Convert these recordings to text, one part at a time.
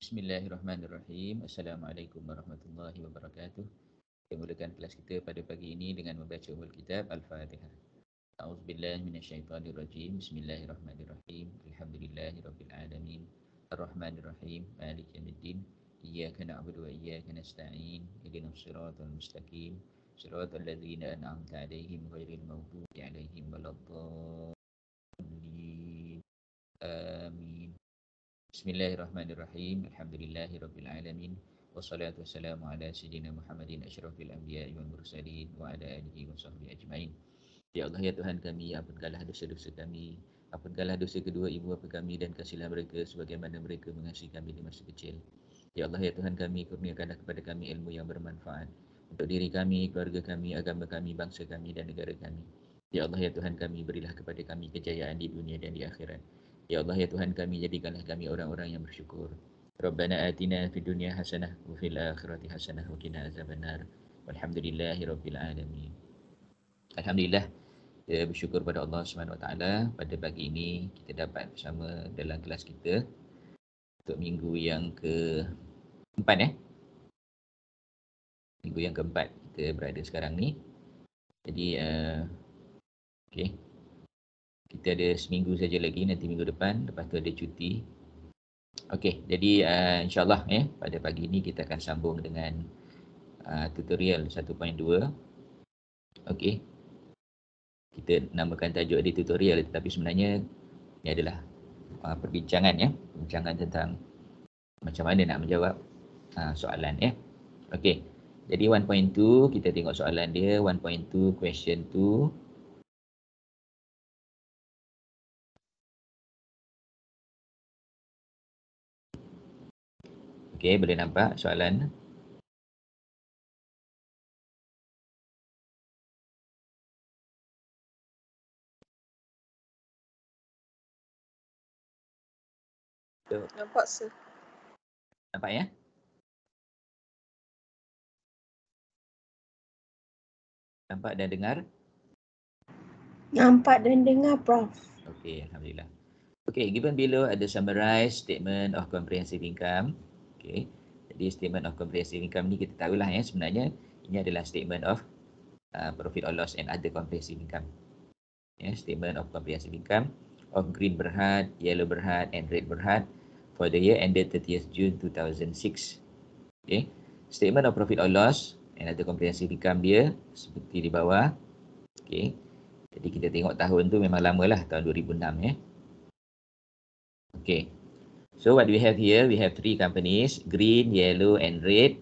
Bismillahirrahmanirrahim. Assalamualaikum warahmatullahi wabarakatuh. Kita mulakan kelas kita pada pagi ini dengan membaca Ummul Kitab Al-Fatihah. A'udzubillahi minasyaitonirrajim. Bismillahirrahmanirrahim. Alhamdulillahirabbil alamin. Arrahmanirrahim. Maliki yaumiddin. Iyyaka na'budu wa iyyaka nasta'in. Ihdinas siratal mustaqim. Siratal ladzina an'amta 'alaihim ghairil maghdubi 'alaihim waladdallin. Amin. Bismillahirrahmanirrahim. Alhamdulillahirabbil alamin. Wassalatu wassalamu ala sayyidina Muhammadin asyrafil anbiya'i wal mursalin wa ala alihi wa sahbihi ajmain. Ya Allah, ya Tuhan kami, ampunkanlah dosa-dosa kami, ampunkanlah dosa kedua ibu bapa kami, dan kasihilah mereka sebagaimana mereka mengasihi kami di masa kecil. Ya Allah, ya Tuhan kami, kurniakanlah kepada kami ilmu yang bermanfaat untuk diri kami, keluarga kami, agama kami, bangsa kami dan negara kami. Ya Allah, ya Tuhan kami, berilah kepada kami kejayaan di dunia dan di akhirat. Ya Allah, ya Tuhan kami, jadikanlah kami orang-orang yang bersyukur. Rabbana atina fid dunya hasanah wa fil akhirati hasanah wa qina azabannar. Walhamdulillahi rabbil alamin. Alhamdulillah, kita bersyukur pada Allah Subhanahu Wa Taala, pada pagi ini kita dapat bersama dalam kelas kita untuk minggu yang keempat minggu yang keempat kita berada sekarang ni. Jadi okey, kita ada seminggu saja lagi, nanti minggu depan, lepas tu ada cuti. Okey, jadi insyaAllah pada pagi ini kita akan sambung dengan tutorial 1.2. Okey, kita namakan tajuk di tutorial, tetapi sebenarnya ini adalah perbincangan tentang macam mana nak menjawab soalan Okey, jadi 1.2 kita tengok soalan dia. 1.2 question 2. Okey, boleh nampak soalan? Nampak sir. Nampak ya? Nampak dan dengar? Nampak dan dengar, Prof. Okey, alhamdulillah. Okey, given below ada summarized statement of comprehensive income. Okey, jadi statement of comprehensive income ni kita tahulah sebenarnya ini adalah statement of profit or loss and other comprehensive income. Statement of comprehensive income of Green Berhad, Yellow Berhad and Red Berhad for the year ended 30th June 2006. Okay. Statement of profit or loss and other comprehensive income dia seperti di bawah. Okay. Jadi kita tengok tahun tu memang lama lah, tahun 2006 Okay. So what do we have here? We have three companies, green, yellow and red.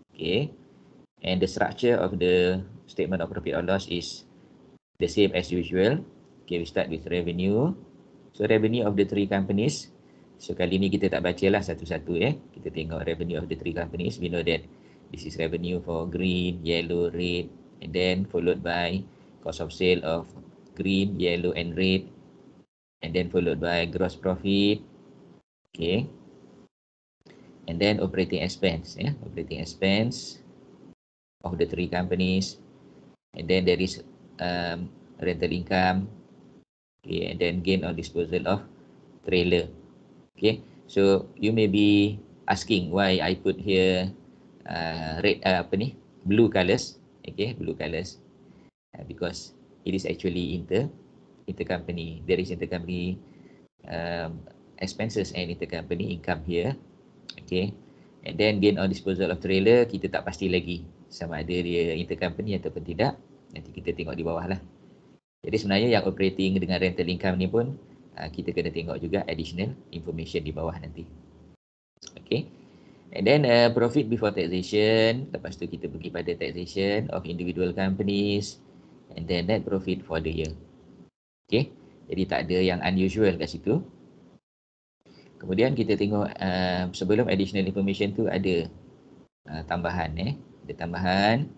Okay. And the structure of the statement of profit or loss is the same as usual. Okay, we start with revenue. So revenue of the three companies. So kali ni kita tak baca lah satu-satu Kita tengok revenue of the three companies. We know that this is revenue for green, yellow, red, and then followed by cost of sale of green, yellow and red, and then followed by gross profit. Okay. And then operating expense operating expense of the three companies. And then there is rental income. Okay, and then gain on disposal of trailer. Okay, so you may be asking why I put here blue colors. Okay, blue colors because it is actually intercompany. There is intercompany expenses and intercompany income here. Okay, and then gain on disposal of trailer kita tak pasti lagi sama ada dia intercompany ataupun tidak. Nanti kita tengok di bawah lah. Jadi sebenarnya yang operating dengan rental income ni pun kita kena tengok juga additional information di bawah nanti. Okay. And then profit before taxation. Lepas tu kita pergi pada taxation of individual companies. And then net profit for the year. Okay. Jadi tak ada yang unusual kat situ. Kemudian kita tengok sebelum additional information tu ada tambahan Ada tambahan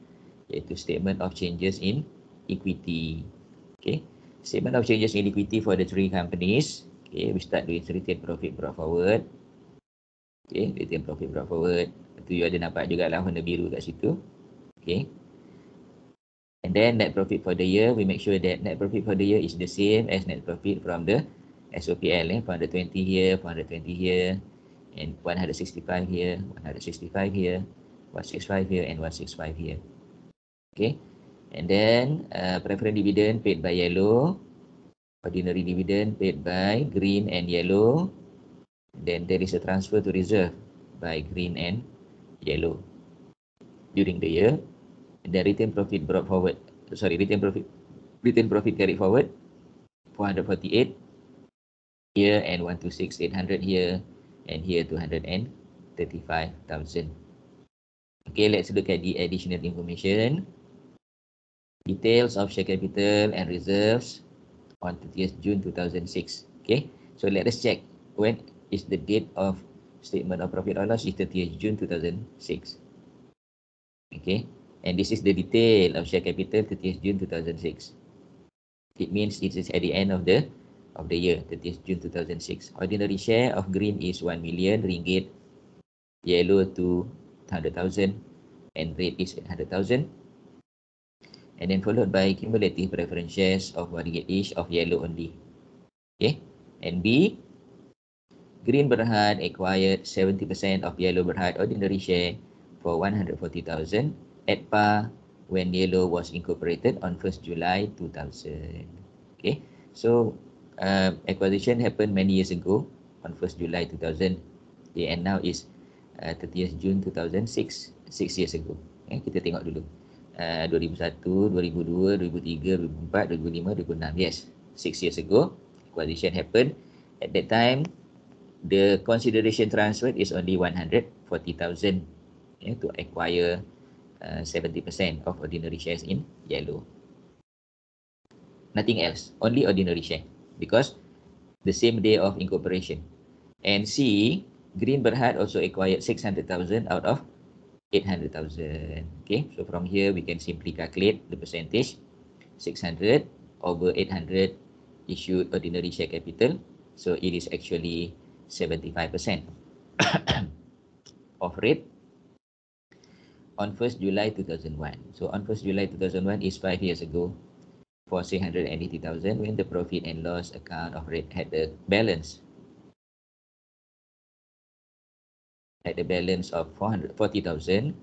iaitu statement of changes in equity. Okay. Statement of changes in equity for the three companies. Okay, we start with retained profit brought forward. Okay, retained profit brought forward. Itu you ada nampak juga lah warna biru kat situ. Okay. And then net profit for the year, we make sure that net profit for the year is the same as net profit from the SOPL, 420 here, 420 here. and 165 here, 165 here, 165 here, and 165 here. Okay, and then preferred dividend paid by yellow, ordinary dividend paid by green and yellow. Then there is a transfer to reserve by green and yellow during the year. And the retained profit brought forward. Sorry, retained profit carried forward. 448 here and 126,800 here, and here 235,000. Okay, let's look at the additional information. Details of share capital and reserves on 30th June 2006. Okay, so let us check when is the date of statement of profit or loss. Is 30th June 2006. Okay, and this is the detail of share capital 30th June 2006. It means it is at the end of the year, 30th June 2006. Ordinary share of green is 1 million ringgit, yellow 200,000, and red is 800,000. And then followed by cumulative preference shares of 1 ringgit each of yellow only. Okay, and B, Green Berhad acquired 70% of Yellow Berhad ordinary share for 140,000 at par when Yellow was incorporated on 1st July 2000. Okay, so acquisition happened many years ago on 1st July 2000. Okay, and now is 30th June 2006, 6 years ago. Okay, kita tengok dulu. 2001, 2002, 2003, 2004, 2005, 2006. Yes, 6 years ago, acquisition happened. At that time, the consideration transferred is only 140,000 to acquire 70% of ordinary shares in yellow. Nothing else, only ordinary share, because the same day of incorporation. And C, Green Berhad also acquired 600,000 out of 800,000. Okay, so from here we can simply calculate the percentage. 600 over 800 issued ordinary share capital, so it is actually 75% of rate on 1st July 2001. So on 1st July 2001 is 5 years ago for 680,000 when the profit and loss account of rate had the balance of 440,000.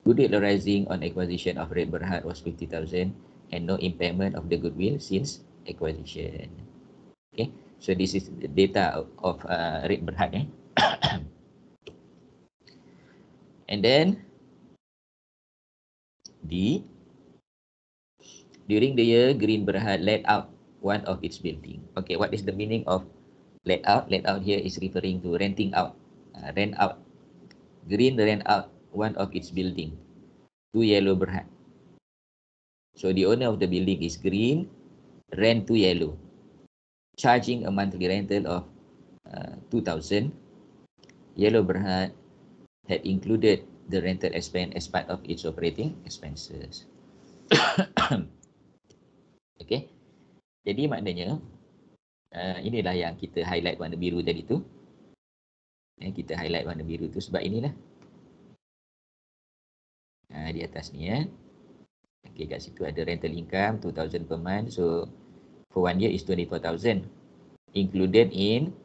Goodwill arising on acquisition of Red Berhad was 50,000 and no impairment of the goodwill since acquisition. Okay, so this is the data of Red Berhad. And then D, during the year, Green Berhad let out one of its building. Okay, what is the meaning of let out? Let out here is referring to renting out. Rent out. Green rent out one of its building to Yellow Berhad. So the owner of the building is Green, rent to Yellow, charging a monthly rental of 2,000. Yellow Berhad had included the rental expense as part of its operating expenses. Okay, jadi maknanya inilah yang kita highlight warna biru tadi tu. Kita highlight warna biru tu sebab inilah di atas ni ya. Okay, kat situ ada rental income 2,000 per month, so for 1 year is 24,000 included in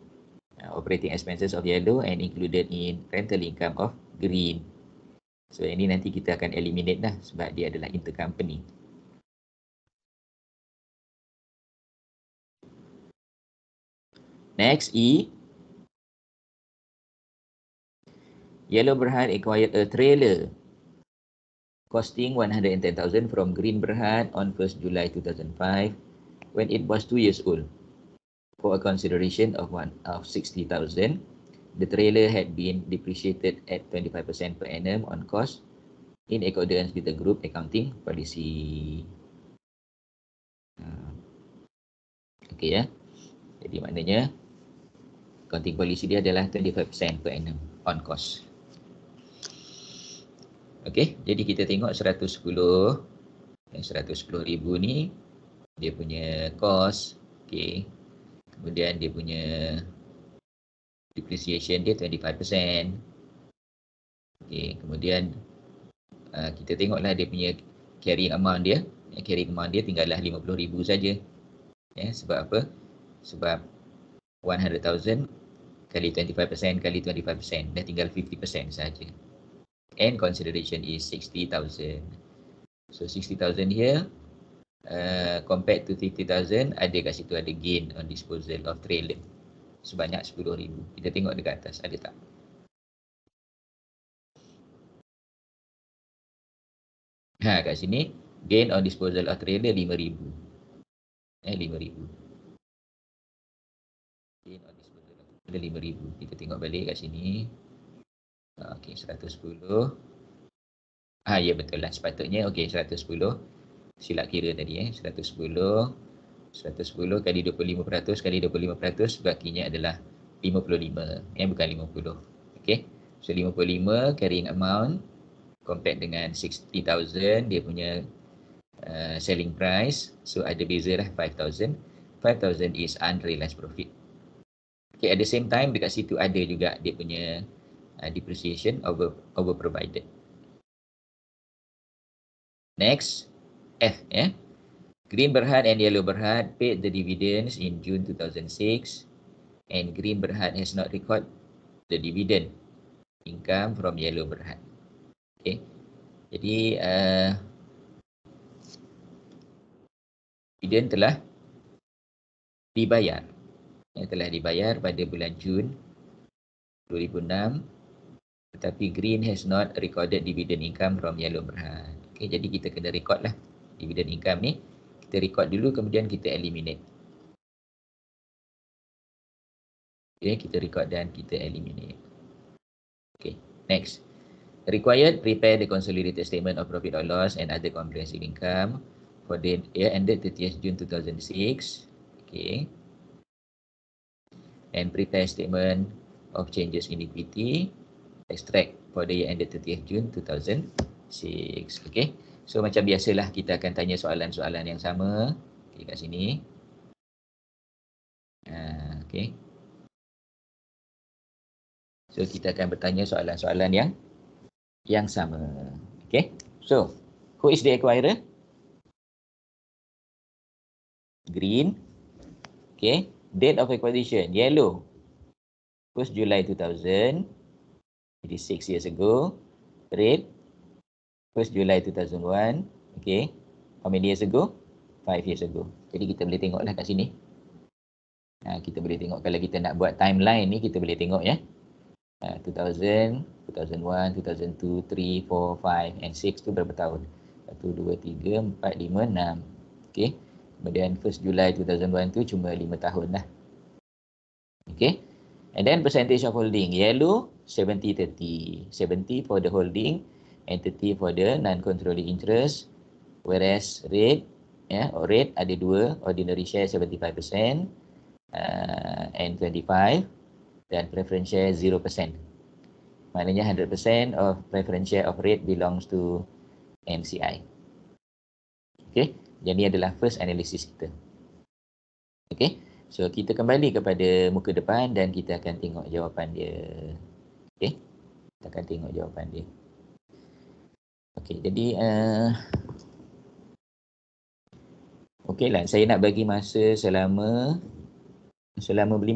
operating expenses of Yellow and included in rental income of Green. So ini nanti kita akan eliminate dah sebab dia adalah intercompany. Next, E. Yellow Berhad acquired a trailer costing 110,000 from Green Berhad on 1st July 2005 when it was 2 years old for a consideration of 60,000. The trailer had been depreciated at 25% per annum on cost in accordance with the group accounting policy. Okay ya. Jadi maknanya accounting policy dia adalah 25% per annum on cost. Okay, jadi kita tengok 110 ribu ni dia punya cost. Okay, kemudian dia punya depreciation dia 25%. Okay, kemudian kita tengoklah dia punya carrying amount dia. Carrying amount dia tinggallah 50,000 saja. Sebab apa? Sebab 100,000 kali 25% kali 25%. Dah tinggal 50% saja. And consideration is 60,000. So 60,000 here. Compared to 50,000, ada kat situ ada gain on disposal of trailer sebanyak 10,000. Kita tengok dekat atas, ada tak? Kat sini, gain on disposal of trailer 5,000. 5,000. Gain on disposal of trailer 5,000. Kita tengok balik kat sini. Okey, 110. Ya betul lah, sepatutnya. Okey, 110. Silap kira tadi 110 kali 25% kali 25% bakinya adalah 55, bukan 50. Okey. So 55 carrying amount compared dengan 60,000 dia punya selling price. So ada beza lah 5,000. 5,000 is unrealized profit. Okay, at the same time dekat situ ada juga dia punya depreciation over provided. Next, F Green Berhad and Yellow Berhad paid the dividends in June 2006 and Green Berhad has not recorded the dividend income from Yellow Berhad. Okay. Jadi dividen telah dibayar. Telah dibayar pada bulan Jun 2006, tetapi Green has not recorded dividend income from Yellow Berhad. Okay, jadi kita kena record lah dividend income ni. Kita record dulu, kemudian kita eliminate. Okay, kita record dan kita eliminate. Okay, next. Required prepare the consolidated statement of profit or loss and other comprehensive income for the year ended 30th June 2006. Okay. And prepare statement of changes in equity, extract for the year ended 30th June 2006. Okay. So macam biasalah kita akan tanya soalan-soalan yang sama. Okay, kat sini. Okay. So kita akan bertanya soalan-soalan yang sama. Okay. So, who is the acquirer? Green. Okay. Date of acquisition, yellow. 1st July 2000. It is 6 years ago. Red. 1st July 2001. Okay. How many years ago? 5 years ago. Jadi kita boleh tengoklah kat sini. Kita boleh tengok kalau kita nak buat timeline ni, kita boleh tengok 2000, 2001, 2002, 3, 4, 5 and 6 tu berapa tahun? 1, 2, 3, 4, 5, 6. Okay. Kemudian 1st July 2001 tu cuma 5 tahun lah. Okay. And then percentage of holding. Yellow, 70-30. 70 for the holding and 30 for the non-controlling interest. Whereas red, red ada dua, ordinary share 75% and 25 dan preference share 0%. Maknanya 100% of preference share of red belongs to MCI. Okay, jadi adalah first analysis kita. Okay, so kita kembali kepada muka depan dan kita akan tengok jawapan dia. Okay, kita akan tengok jawapan dia. Okay, jadi okey lah, saya nak bagi masa selama 5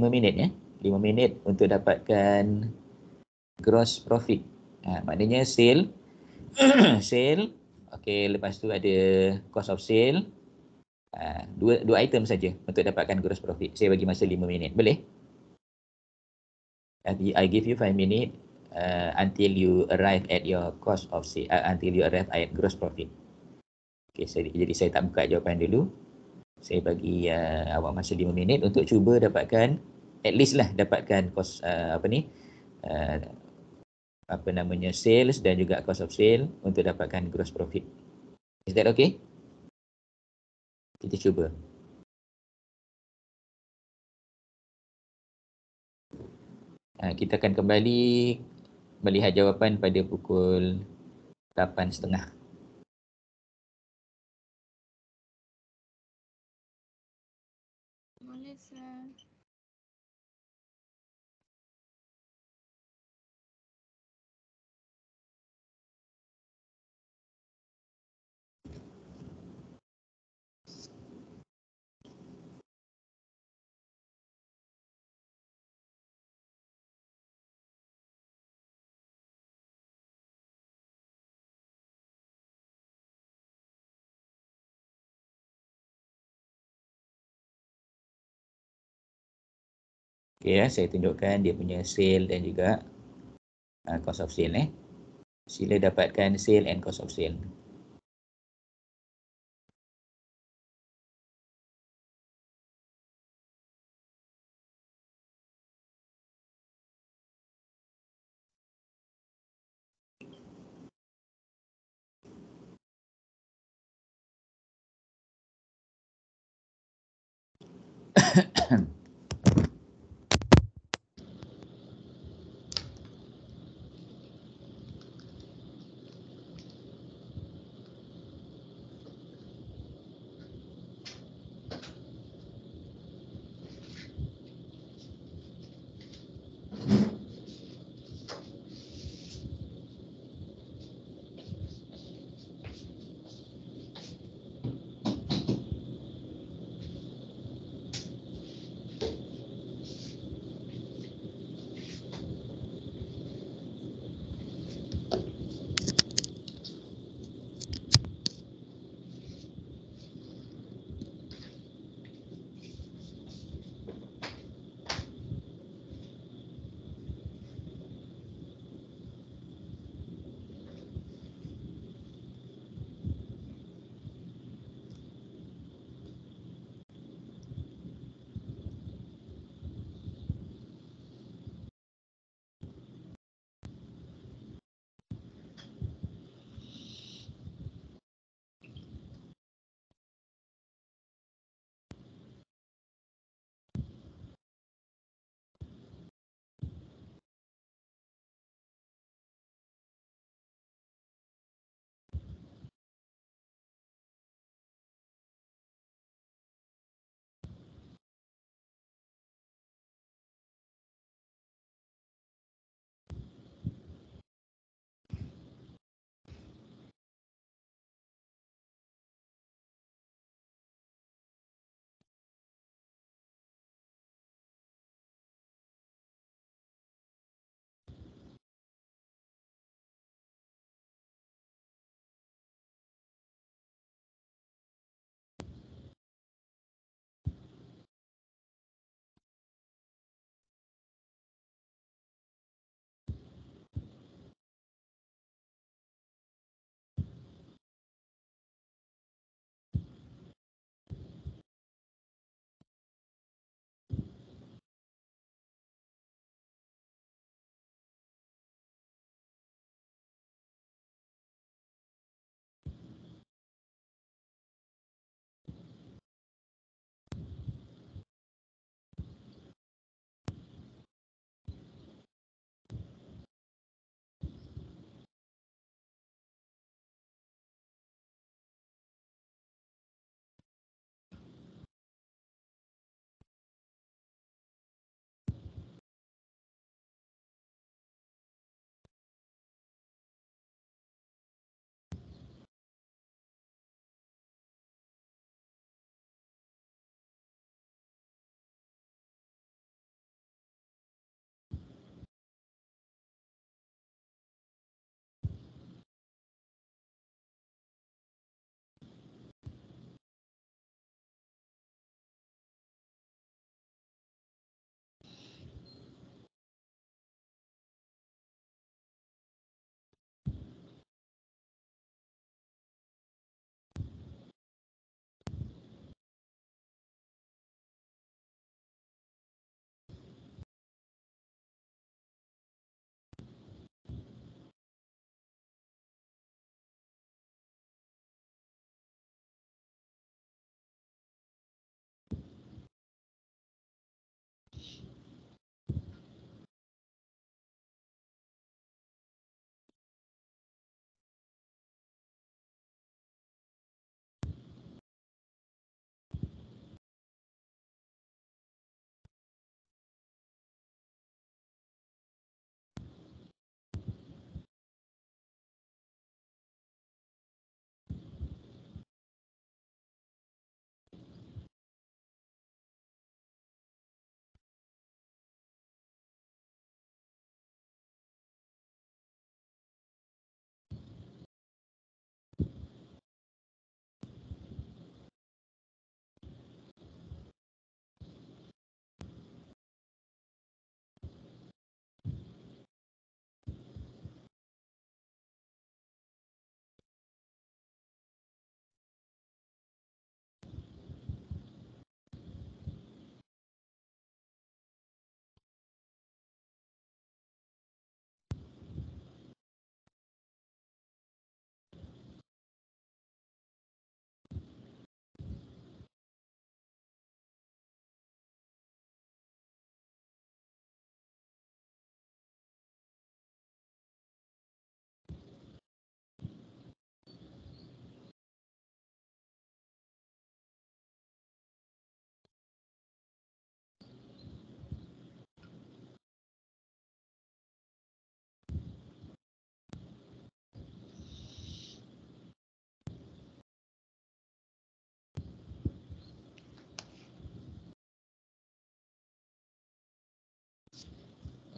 minit 5 minit untuk dapatkan gross profit. Maknanya sale sale. Okey, lepas tu ada cost of sale. Dua item saja untuk dapatkan gross profit. Saya bagi masa 5 minit. Boleh? I give you 5 minit until you arrive at your cost of sale, until you arrive at gross profit. Okay, jadi saya tak buka jawapan dulu. Saya bagi awak masa 5 minit untuk cuba dapatkan, at least lah dapatkan cost sales dan juga cost of sale untuk dapatkan gross profit. Is that okay? Kita cuba. Kita akan kembali melihat jawapan pada pukul 8.30. Boleh, sir. Okay, ya, saya tunjukkan dia punya sale dan juga cost of sale. Sila dapatkan sale and cost of sale.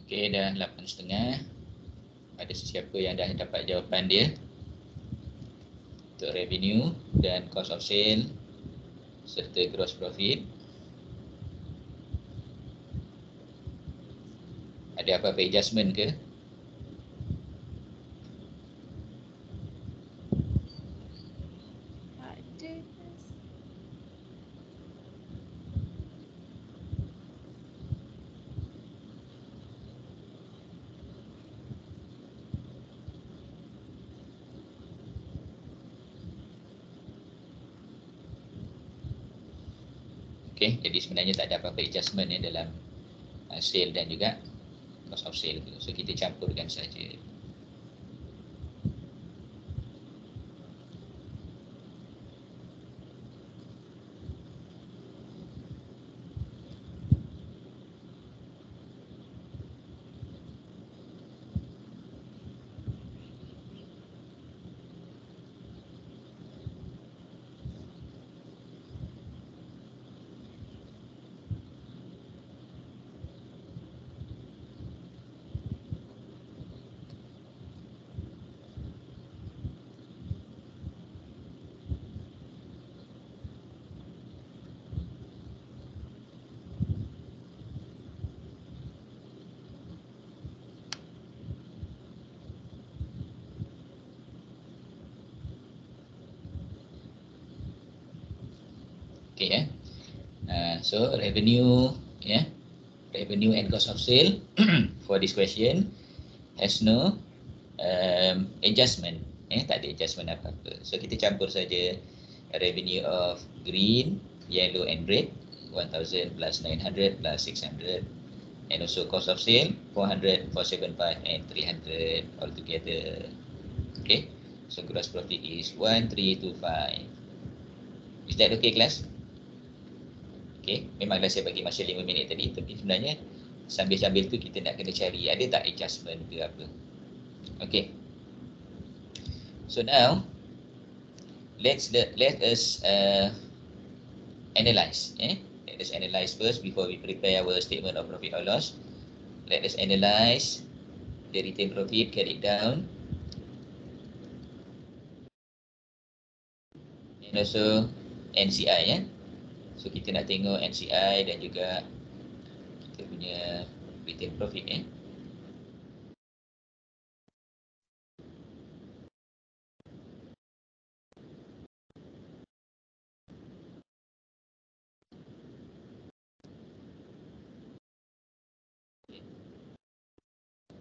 Okey, dah 8.30. Ada sesiapa yang dah dapat jawapan dia untuk revenue dan cost of sale serta gross profit? Ada apa-apa adjustment ke? Ada. Okey, jadi sebenarnya tak ada apa-apa adjustment dalam sale dan juga cost of sale. So kita campurkan saja. Okay, so revenue, revenue and cost of sale for this question has no adjustment. Tak ada adjustment apa-apa. So kita campur saja revenue of green, yellow and red, 1,000 plus 900 plus 600, and also cost of sale 400, 475 and 300 all together. Okay, so gross profit is 1325. Is that okay, class? Okay, memanglah saya bagi masa 5 minit tadi, tapi sebenarnya sambil-sambil tu kita nak kena cari ada tak adjustment ke apa. Okay, so now let us analyze. Let us analyze first before we prepare our statement of profit or loss. Let us analyze the retained profit carried down, and also NCI. So kita nak tengok NCI dan juga kita punya retained profit.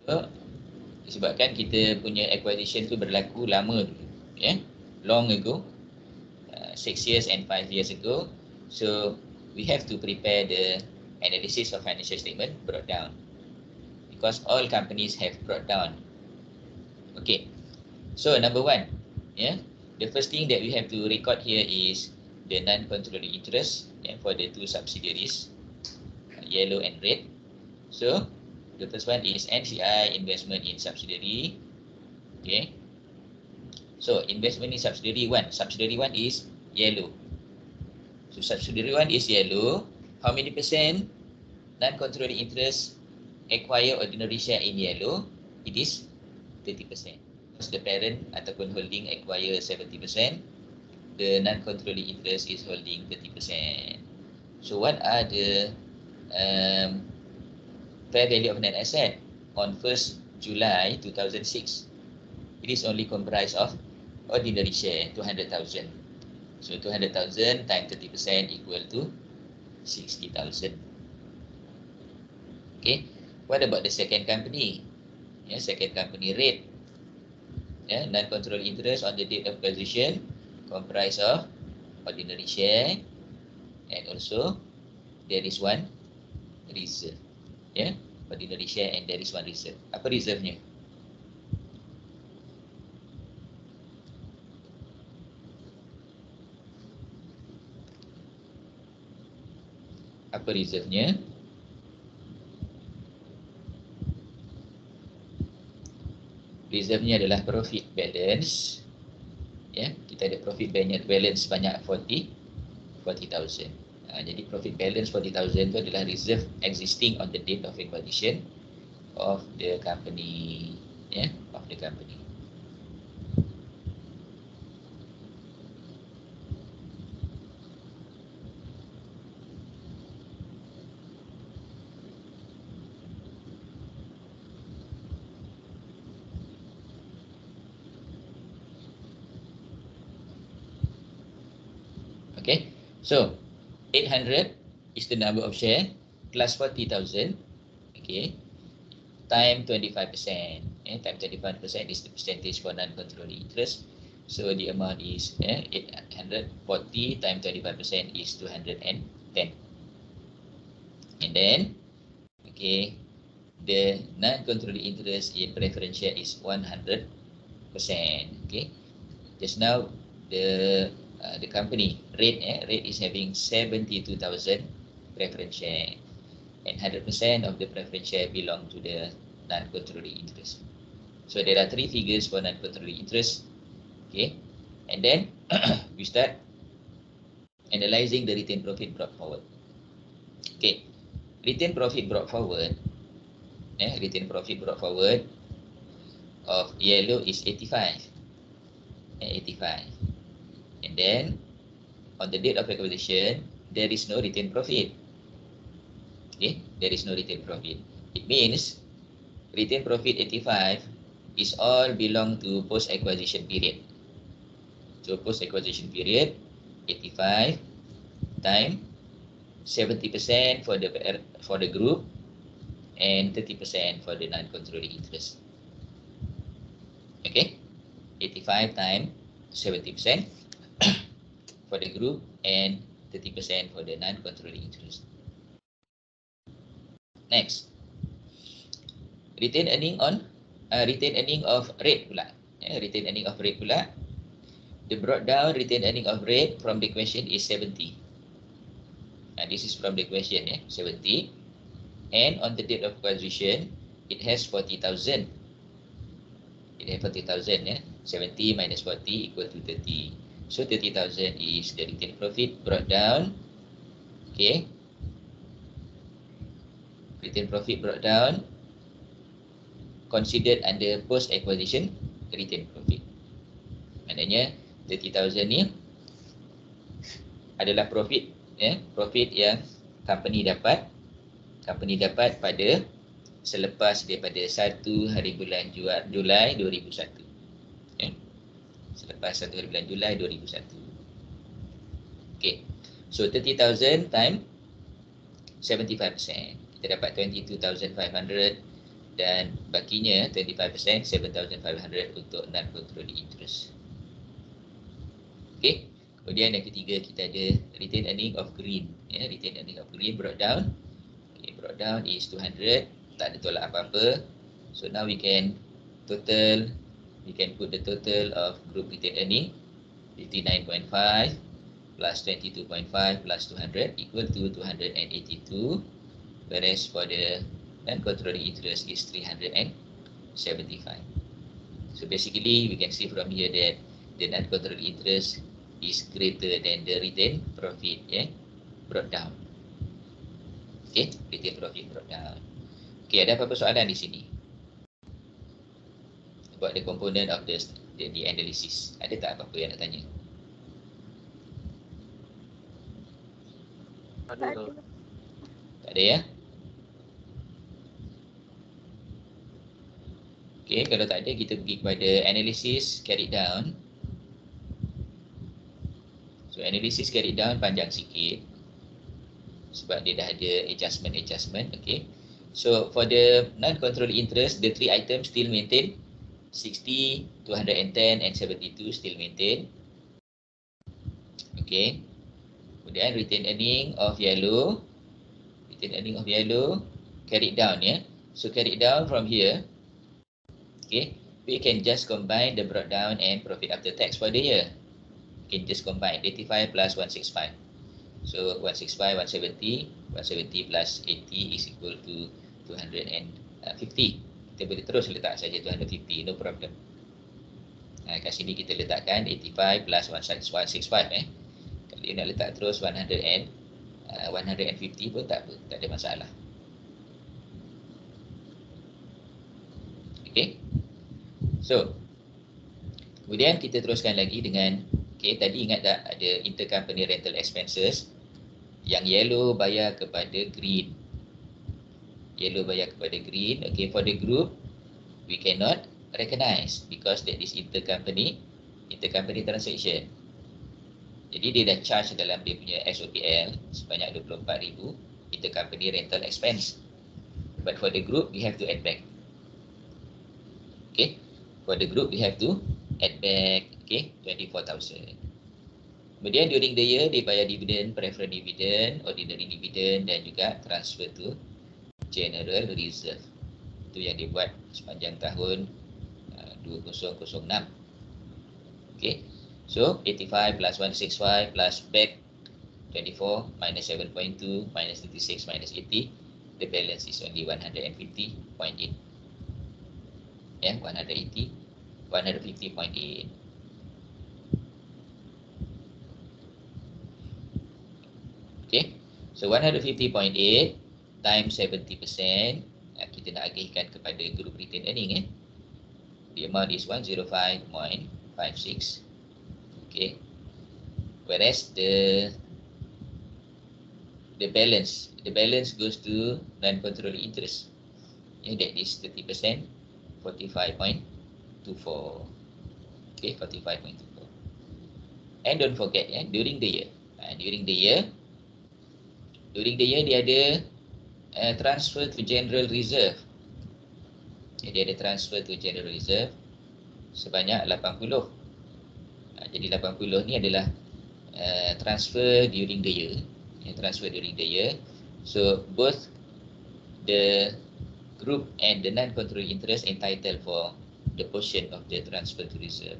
So, disebabkan kita punya acquisition tu berlaku lama dulu, long ago, 6 years and 5 years ago. So we have to prepare the analysis of financial statement brought down because all companies have brought down. Okay, so number one, the first thing that we have to record here is the non-controlling interest for the two subsidiaries, yellow and red. So the first one is NCI, investment in subsidiary. Okay, so investment in subsidiary one. Subsidiary one is yellow. So subsidiary one is yellow. How many percent non-controlling interest acquire ordinary share in yellow? It is 30%. Because the parent ataupun holding acquire 70%, the non-controlling interest is holding 30%. So what are the fair value of net asset on 1st July 2006? It is only comprised of ordinary share, 200,000. So 200,000 times 30% equal to 60,000. Okay, what about the second company? Second company rate. Non-controlling interest on the date of acquisition comprised of ordinary share and also there is one reserve. Ordinary share and there is one reserve. Apa reserve-nya? Apa reserve-nya? Reserve-nya adalah profit balance. Kita ada profit balance sebanyak 40,000. Jadi profit balance 40,000 itu adalah reserve existing on the date of acquisition. of the company, of the company. Okay, so 800 is the number of share plus 40,000, okay, time 25%. Time 25% is the percentage for non-controlling interest. So the amount is 840 times 25% is 210. And then, okay, the non-controlling interest in preference share is 100%. Okay, just now the company rate is having 72,000 preference share, and 100% of the preference share belong to the non-controlling interest. So there are three figures for non-controlling interest. Okay, and then we start analyzing the retained profit brought forward. Okay, retained profit brought forward. Retained profit brought forward of yellow is 85. 85. And then on the date of acquisition, there is no retained profit. Okay, there is no retained profit. It means retained profit 85 is all belong to post-acquisition period. So post-acquisition period 85 times 70% for the group and 30% for the non-controlling interest. Okay, 85 times 70% for the group and 30% for the non-controlling interest. Next, retained earning of rate pula. Retained earning of rate pula. The brought down retained earning of rate from the question is 70. This is from the question, 70. And on the date of acquisition, it has 40,000. It has 40,000, 70 minus 40 equal to 30. So 30,000 is the retained profit brought down. Okay. Retained profit brought down considered under post-acquisition retained profit. Maknanya 30,000 ni adalah profit, profit yang company dapat pada selepas daripada 1 hari bulan Julai 2001. Selepas 1 hari bulan Julai 2001. Okay. So 30,000 times 75%. Kita dapat 22,500 dan bakinya 25% 7,500 untuk non-controlling interest. Okay. Kemudian yang ketiga kita ada retained earning of green. Retained earning of green brought down. Okay, brought down is 200. Tak ada tolak apa-apa. So now we can put the total of group retained earning 59.5 plus 22.5 plus 200 equal to 282. Whereas for the non-controlling interest is 375. So basically we can see from here that the non-controlling interest is greater than the retained profit, brought down. Okay, retained profit brought down. Okay, ada apa-apa soalan di sini? About the component of the analysis. Ada tak apa-apa yang nak tanya? Tak ada, ya? Okay, kalau tak ada kita pergi kepada analysis carried down. So analysis carried down panjang sikit sebab dia dah ada adjustment. Okay. So for the non-controlling interest, the three items still maintain. 60, 210 and 72 still maintain. Okay. Kemudian retained earning of yellow. Retained earning of yellow carried down, So carried down from here. Okay. We can just combine the brought down and profit after tax for the year. We can just combine 85 plus 165. So 165, 170. 170 plus 80 is equal to 250. Kita boleh terus letak saja 250, no problem. Kat sini kita letakkan 85 plus 165. Kalau nak letak terus 150 pun tak ada masalah. Okay. So, kemudian kita teruskan lagi dengan, okay, tadi ingat tak ada intercompany rental expenses. Yang yellow bayar kepada green. Yellow bayar kepada green. Okay, for the group, we cannot recognize because that is intercompany transaction. Jadi dia dah charge dalam dia punya SOPL sebanyak 24,000 intercompany rental expense. But for the group, we have to add back. Okay, for the group, we have to add back, okay, 24,000. Kemudian during the year, dia bayar dividend, preferred dividend, ordinary dividend dan juga transfer to general reserve. Itu yang dibuat sepanjang tahun 2006. Okay, so 85 plus 165 plus back 24 minus 7.2 minus 36 minus 80, the balance is only 150.8. Yeah, 150.8. Okay, so 150.8 times 70%, kita nak agihkan kepada group retained earning. The amount is 105.56. Okay, whereas the balance goes to non-controlling interest. That is 30%, 45.24. Okay, 45.24. And don't forget, during the year, dia ada transfer to general reserve. Jadi ada transfer to general reserve sebanyak 80. Jadi 80 ni adalah transfer during the year. So both the group and the non-controlling interest entitled for the portion of the transfer to reserve.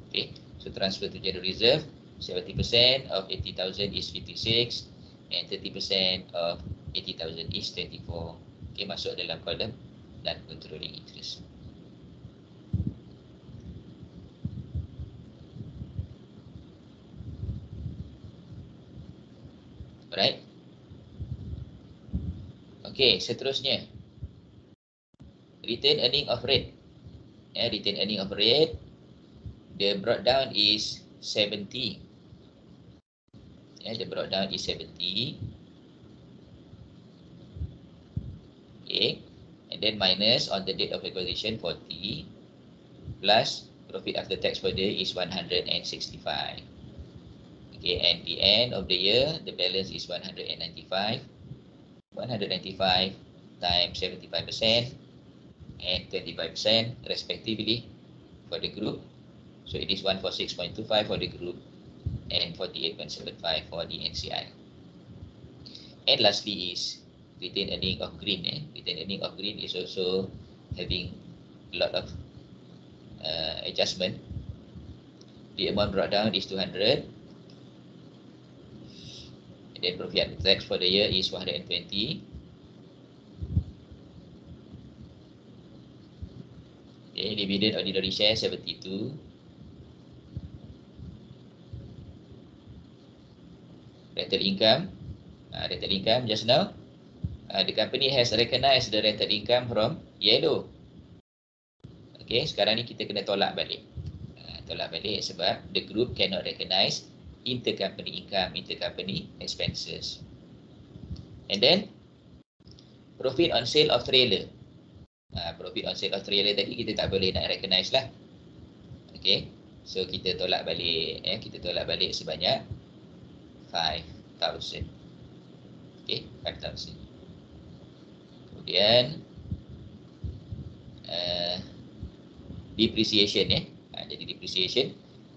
Okay, so transfer to general reserve, 70% of 80,000 is 56 and 30% of 80,000 is 24. Okay, masuk dalam kolom non-controlling interest. Alright. Okay, seterusnya return earning of rate. Return earning of rate, the breakdown is 70. The breakdown is 70. Okay, and then minus on the date of acquisition 40 plus profit after tax per day is 165. Okay, and the end of the year, the balance is 195. 195 times 75% and 25% respectively for the group. So it is 146.25 for the group and 48.75 for the NCI. And lastly is retained earning of green. Retained earning of green is also having a lot of adjustment. The amount brought down is 200. And then profit after tax for the year is 120. Okay, dividend ordinary share 72. Rental income. Rental income just now. The company has recognized the rental income from yellow. Okay, sekarang ni kita kena tolak balik. Tolak balik sebab the group cannot recognize intercompany income, intercompany expenses. And then profit on sale of trailer. Profit on sale of trailer tadi kita tak boleh nak recognize lah. Okay, so kita tolak balik. Kita tolak balik sebanyak 5,000. Okay, 5,000. Kemudian depreciation. Jadi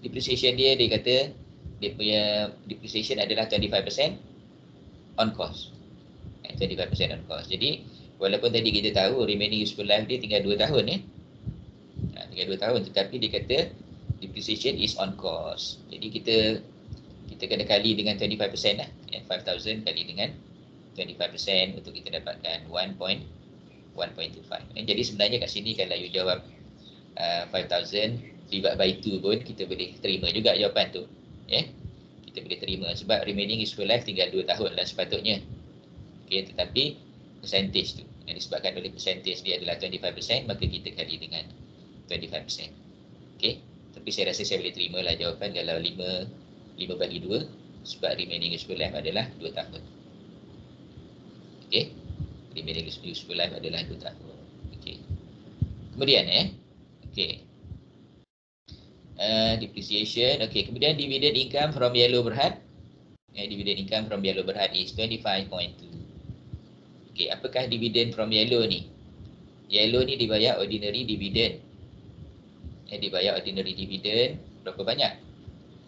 depreciation dia kata dia punya depreciation adalah 25% on cost. 25% on cost. Jadi walaupun tadi kita tahu remaining useful life dia tinggal 2 tahun tinggal 2 tahun, tetapi dia kata depreciation is on cost. Jadi kita kena kali dengan 25% lah. 5,000 kali dengan 25% untuk kita dapatkan 1.25. Jadi sebenarnya kat sini kalau you jawab 5,000 divide by 2 pun kita boleh terima juga jawapan tu. Kita boleh terima sebab remaining useful life tinggal 2 tahun lah sepatutnya. Okay, tetapi percentage tu disebabkan oleh percentage dia adalah 25%, maka kita kali dengan 25%. Okey. Tapi saya rasa saya boleh terima lah jawapan kalau 5 bagi 2 sebab remaining useful life adalah 2 tahun. Okey. Remaining useful life adalah 2 tahun. Okey. Kemudian okey. Depreciation. Okey, kemudian dividend income from yellow berhad. Dividend income from yellow berhad is 25.2. Okey, apakah dividend from yellow ni? Yellow ni dibayar ordinary dividend. Dibayar ordinary dividend berapa banyak?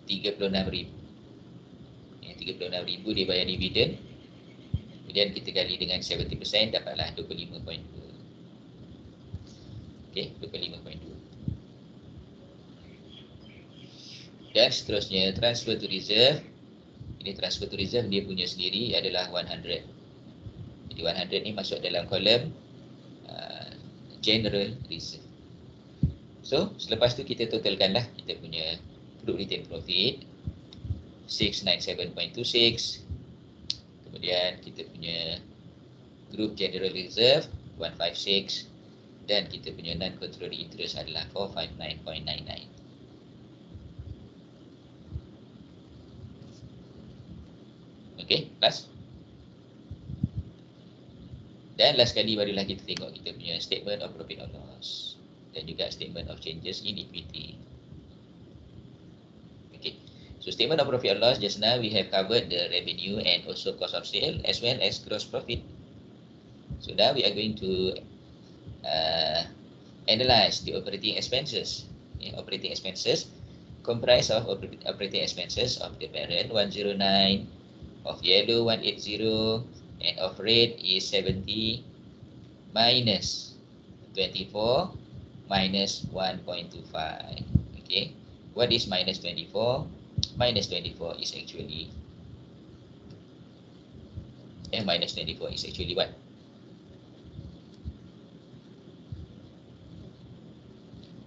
36,000. 36,000 dibayar dividend. Kemudian kita kali dengan 70% dapatlah 25.2. Okey, 25.2. Dan seterusnya transfer to reserve. Ini transfer to reserve dia punya sendiri adalah 100. Jadi 100 ni masuk dalam kolom general reserve. So selepas tu kita totalkanlah kita punya group retained profit 697.26. Kemudian kita punya group general reserve 156 dan kita punya non controlling interest adalah 459.99. Okey, last. Dan last kali barulah kita tengok kita punya statement of profit or loss dan juga statement of changes in equity. Okay. So statement of profit or loss, just now we have covered the revenue and also cost of sale as well as gross profit. So now we are going to analyze the operating expenses. Operating expenses comprise of operating expenses of the parent 109, of yellow 180, and of red is 70 minus 24 minus 1.25. Okay, what is minus 24? Minus 24 is actually minus 24 is actually what?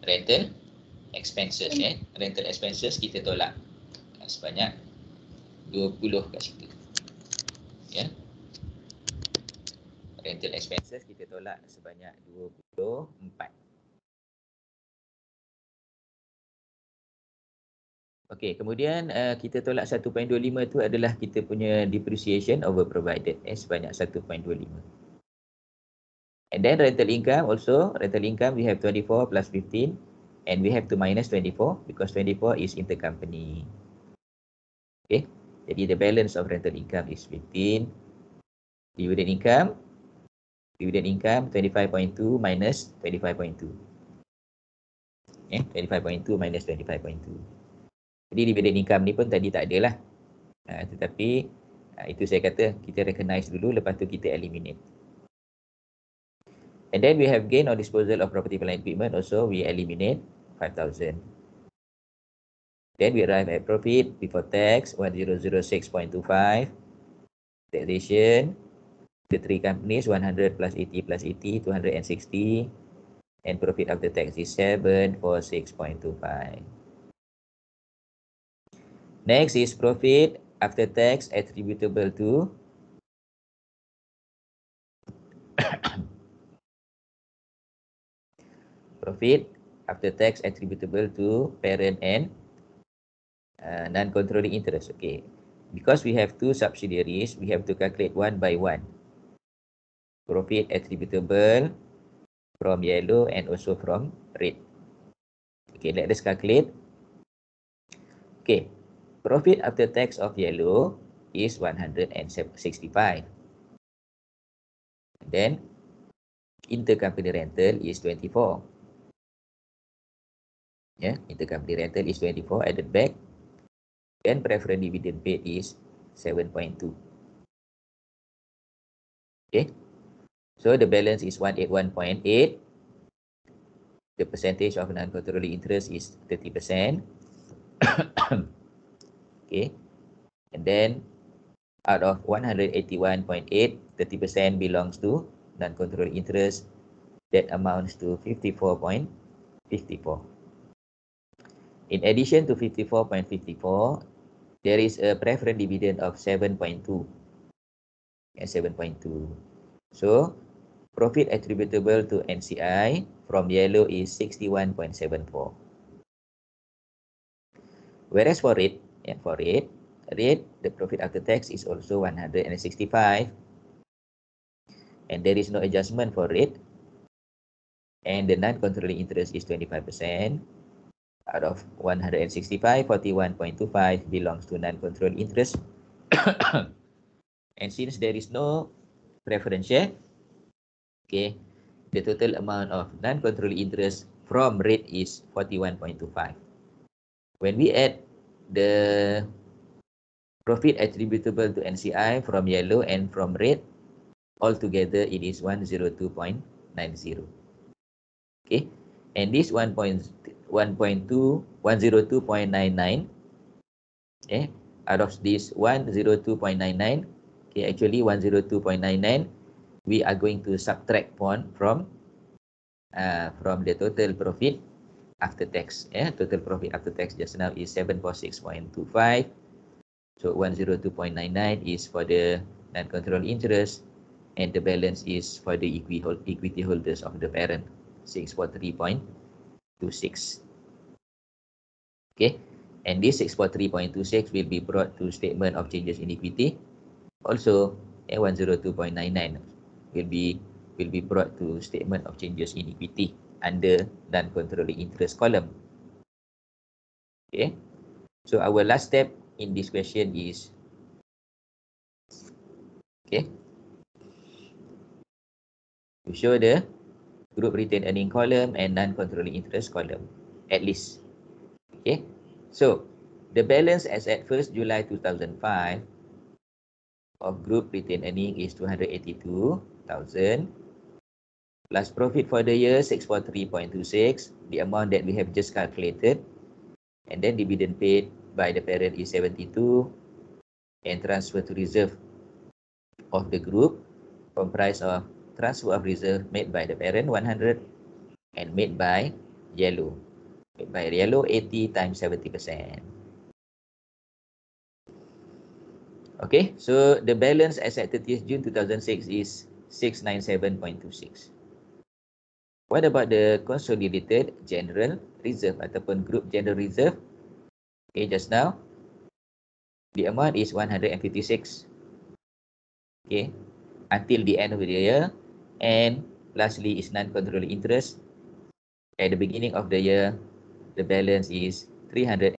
Rental expenses. Rental expenses kita tolak sebanyak 20 kat situ. Ya. Rental expenses kita tolak sebanyak 24. Okey, kemudian kita tolak 1.25 tu adalah kita punya depreciation over provided sebanyak 1.25. And then rental income also, rental income we have 24 plus 15 and we have to minus 24 because 24 is intercompany. Okay, jadi the balance of rental income is 15. Dividend income 25.2 minus 25.2. 25.2 minus 25.2. Jadi dividend income ni pun tadi tak ada lah. Tetapi itu saya kata kita recognize dulu, lepas tu kita eliminate. And then we have gain on disposal of property plant equipment also we eliminate 5,000. Then we arrive at profit before tax 1006.25. Taxation, the three companies 100 plus 80 plus 80, 260. And profit after tax is 746.25. Next is profit after tax attributable to profit after tax attributable to parent and non-controlling interest. Okay, because we have two subsidiaries, we have to calculate one by one. Profit attributable from yellow and also from red. Okay, let us calculate. Okay, profit after tax of yellow is 165. Then intercompany rental is 24. Yeah, intercompany rental is 24 added back. Then preferred dividend paid is 7.2. Okay, so the balance is 181.8. The percentage of non-controlling interest is 30%. Okay, and then out of 181.8, 30% belongs to non-controlling interest. That amounts to 54.54. In addition to 54.54, there is a preferred dividend of 7.2. 7.2. So Profit attributable to NCI from yellow is 61.74. Whereas for red, the profit after tax is also 165. And there is no adjustment for red. And the non-controlling interest is 25%. Out of 165, 41.25 belongs to non-controlling interest. And since there is no preference share, okay, the total amount of non-controlling interest from red is 41.25. When we add the profit attributable to NCI from yellow and from red, altogether it is 102.90. Okay, and this 102.99, okay, out of this 102.99, okay, actually 102.99, we are going to subtract from the total profit after tax. Total profit after tax just now is 746.25. So 102.99 is for the non-controlling interest, and the balance is for the equity holders of the parent, 643.26. Okay, and this 643.26 will be brought to statement of changes in equity. Also, 102.99 will be brought to statement of changes in equity under non-controlling interest column. Okay, so our last step in this question is, okay, to show the group retained earning column and non-controlling interest column at least. Okay, so the balance as at 1st July 2005 of group retained earning is 282,000 plus profit for the year 643.26, the amount that we have just calculated, and then dividend paid by the parent is 72, and transfer to reserve of the group comprised of transfer of reserve made by the parent 100 and made by yellow. Made by yellow 80 times 70%. Okay, so the balance as at 30th June 2006 is 697.26. What about the consolidated general reserve ataupun group general reserve? Okay, just now the amount is 156. Okay, until the end of the year. And lastly is non-controlling interest. At the beginning of the year, the balance is 300